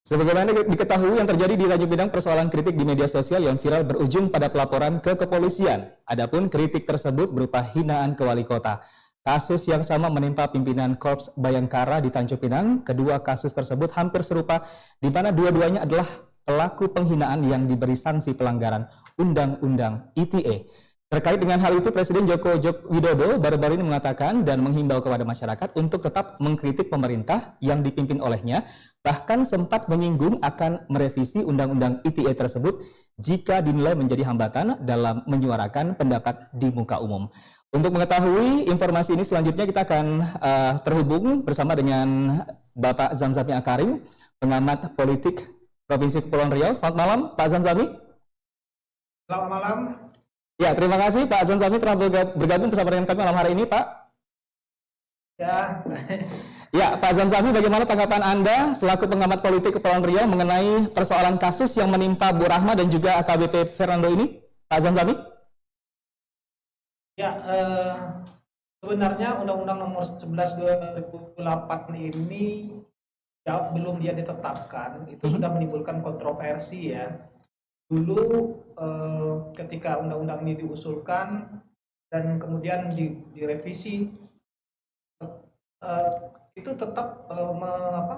Sebagaimana diketahui yang terjadi di Tanjung Pinang persoalan kritik di media sosial yang viral berujung pada pelaporan ke kepolisian. Adapun kritik tersebut berupa hinaan ke wali kota. Kasus yang sama menimpa pimpinan Korps Bayangkara di Tanjung Pinang. Kedua kasus tersebut hampir serupa, di mana dua-duanya adalah pelaku penghinaan yang diberi sanksi pelanggaran Undang-Undang ITE. Terkait dengan hal itu, Presiden Joko Widodo baru-baru ini mengatakan dan menghimbau kepada masyarakat untuk tetap mengkritik pemerintah yang dipimpin olehnya, bahkan sempat menyinggung akan merevisi Undang-Undang ITE tersebut jika dinilai menjadi hambatan dalam menyuarakan pendapat di muka umum. Untuk mengetahui informasi ini selanjutnya kita akan terhubung bersama dengan Bapak Zamzami Akarim, pengamat politik Provinsi Kepulauan Riau. Selamat malam, Pak Zamzami. Selamat malam. Ya, terima kasih Pak Zamzami telah bergabung bersama dengan kami malam hari ini, Pak. Ya. Ya, Pak Zamzami, bagaimana tanggapan Anda selaku pengamat politik Kepulauan Riau mengenai persoalan kasus yang menimpa Bu Rahma dan juga AKBP Fernando ini, Pak Zamzami? Ya, sebenarnya Undang-Undang Nomor 11 2008 ini belum dia ditetapkan, itu sudah menimbulkan kontroversi ya. Dulu ketika undang-undang ini diusulkan dan kemudian direvisi, itu tetap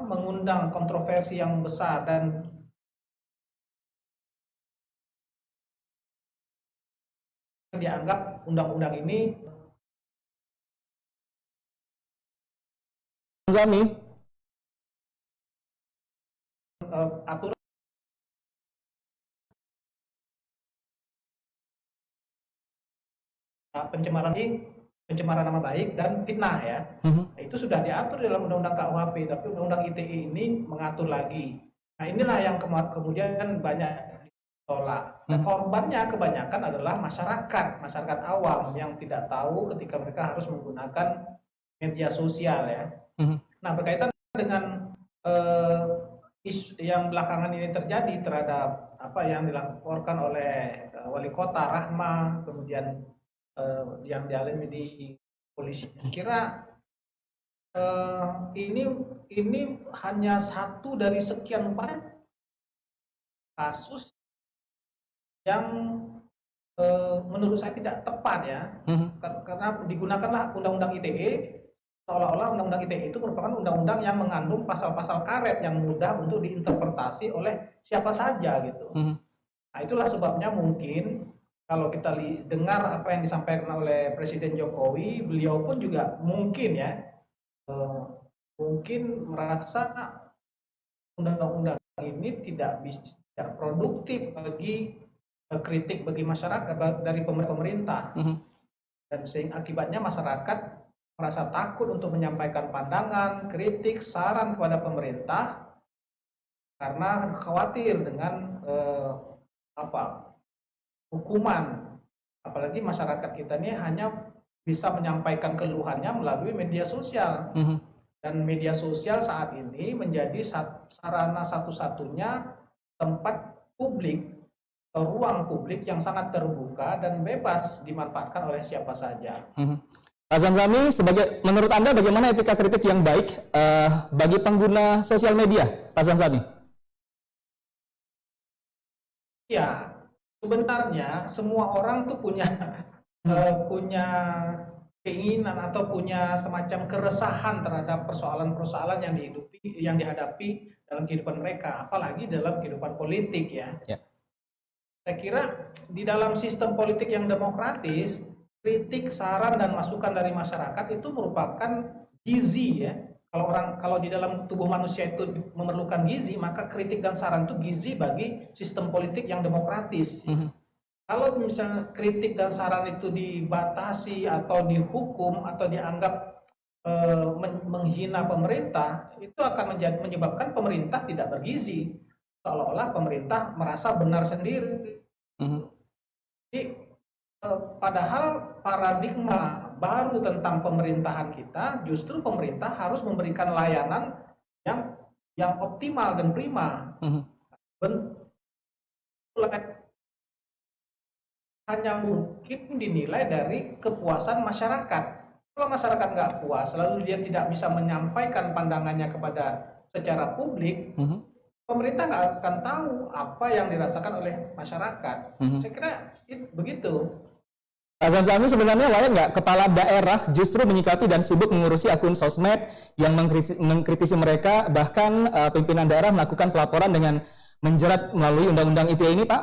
mengundang kontroversi yang besar dan dianggap undang-undang ini aturan pencemaran nama baik dan fitnah ya. Itu sudah diatur dalam Undang-Undang KUHP, tapi Undang-Undang ITE ini mengatur lagi. Nah, inilah yang kemudian banyak ditolak. Dan korbannya kebanyakan adalah masyarakat awam yang tidak tahu ketika mereka harus menggunakan media sosial ya. Nah, berkaitan dengan isu yang belakangan ini terjadi terhadap apa yang dilaporkan oleh wali kota Rahma, kemudian yang dialami di polisi, kira ini hanya satu dari sekian banyak kasus yang menurut saya tidak tepat ya, karena digunakanlah Undang-Undang ITE seolah-olah Undang-Undang ITE itu merupakan undang-undang yang mengandung pasal-pasal karet yang mudah untuk diinterpretasi oleh siapa saja gitu. Nah, itulah sebabnya mungkin kalau kita dengar apa yang disampaikan oleh Presiden Jokowi, beliau pun juga mungkin ya, mungkin merasa undang-undang ini tidak produktif bagi kritik bagi masyarakat dari pemerintah, dan sehingga akibatnya masyarakat merasa takut untuk menyampaikan pandangan, kritik, saran kepada pemerintah karena khawatir dengan hukuman. Apalagi masyarakat kita ini hanya bisa menyampaikan keluhannya melalui media sosial. Dan media sosial saat ini menjadi sarana satu-satunya tempat publik, ruang publik yang sangat terbuka dan bebas dimanfaatkan oleh siapa saja. Pak Zamzami, menurut Anda bagaimana etika kritik yang baik bagi pengguna sosial media, Pak Zamzami? Ya, sebenarnya semua orang tuh punya keinginan atau punya semacam keresahan terhadap persoalan-persoalan yang dihadapi dalam kehidupan mereka, apalagi dalam kehidupan politik ya. Saya kira di dalam sistem politik yang demokratis, kritik, saran dan masukan dari masyarakat itu merupakan gizi ya. Kalau di dalam tubuh manusia itu memerlukan gizi, maka kritik dan saran itu gizi bagi sistem politik yang demokratis. Kalau misalnya kritik dan saran itu dibatasi atau dihukum atau dianggap menghina pemerintah, itu akan menyebabkan pemerintah tidak bergizi, seolah-olah pemerintah merasa benar sendiri. Jadi padahal paradigma baru tentang pemerintahan kita, justru pemerintah harus memberikan layanan yang optimal dan prima. Hanya mungkin dinilai dari kepuasan masyarakat. Kalau masyarakat nggak puas, lalu dia tidak bisa menyampaikan pandangannya secara publik, pemerintah nggak akan tahu apa yang dirasakan oleh masyarakat. Saya kira begitu. Pak Zamzami, sebenarnya layak nggak kepala daerah justru menyikapi dan sibuk mengurusi akun sosmed yang mengkritisi mereka, bahkan pimpinan daerah melakukan pelaporan dengan menjerat melalui Undang-Undang ITE ini, Pak?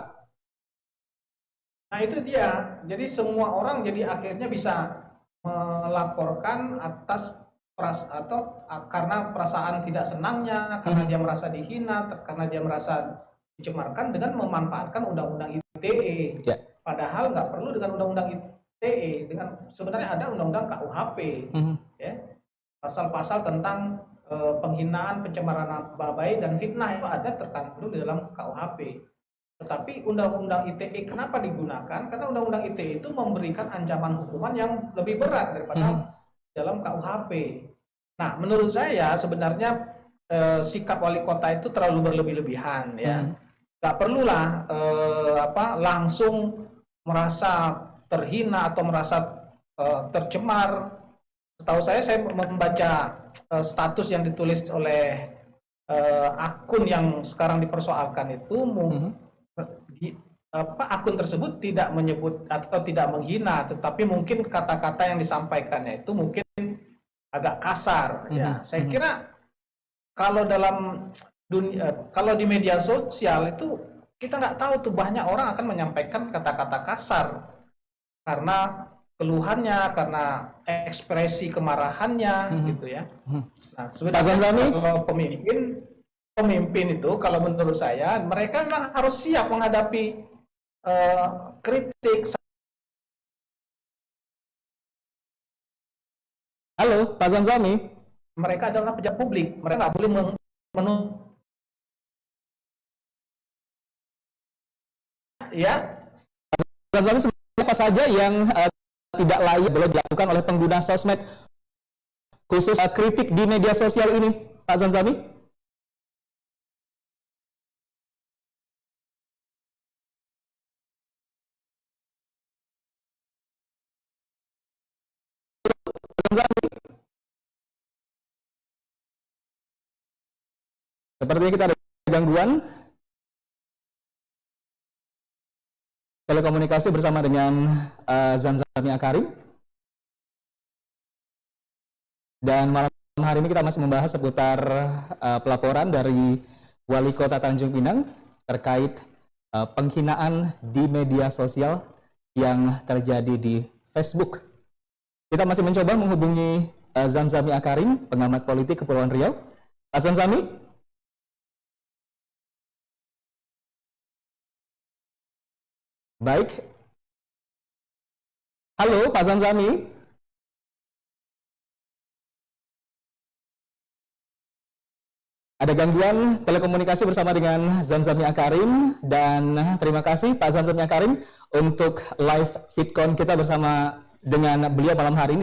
Nah itu dia, jadi semua orang jadi akhirnya bisa melaporkan atas karena perasaan tidak senangnya, karena dia merasa dihina, karena dia merasa dicemarkan dengan memanfaatkan Undang-Undang ITE. Yeah. Padahal nggak perlu dengan Undang-Undang ITE, sebenarnya ada Undang-Undang KUHP, ya, pasal-pasal tentang penghinaan, pencemaran nama baik dan fitnah itu ada terkandung di dalam KUHP. Tetapi Undang-Undang ITE kenapa digunakan? Karena Undang-Undang ITE itu memberikan ancaman hukuman yang lebih berat daripada dalam KUHP. Nah, menurut saya sebenarnya sikap wali kota itu terlalu berlebih-lebihan, ya. Nggak perlulah langsung merasa terhina atau merasa tercemar. Setahu saya membaca status yang ditulis oleh akun yang sekarang dipersoalkan itu, akun tersebut tidak menyebut atau tidak menghina, tetapi mungkin kata-kata yang disampaikannya itu mungkin agak kasar. Ya, saya kira kalau kalau di media sosial itu kita nggak tahu tuh, banyak orang akan menyampaikan kata-kata kasar karena keluhannya, karena ekspresi kemarahannya, gitu ya. Nah, sebenarnya kalau pemimpin itu, kalau menurut saya, mereka memang harus siap menghadapi kritik. Halo, Pak Zamzami. Mereka adalah pejabat publik, mereka nggak boleh ya. Pak Zamzami, sebenarnya apa saja yang tidak layak boleh dilakukan oleh pengguna sosmed khusus kritik di media sosial ini, Pak Zamzami? Sepertinya kita ada gangguan telekomunikasi bersama dengan Zamzami Akarim. Dan malam hari ini kita masih membahas seputar pelaporan dari Wali Kota Tanjung Pinang terkait penghinaan di media sosial yang terjadi di Facebook. Kita masih mencoba menghubungi Zamzami Akarim, pengamat politik Kepulauan Riau. Pak Zamzami? Baik. Halo, Pak Zamzami. Ada gangguan telekomunikasi bersama dengan Zamzami Akarim, dan terima kasih Pak Zamzami Akarim untuk live VidCon kita bersama dengan beliau malam hari ini.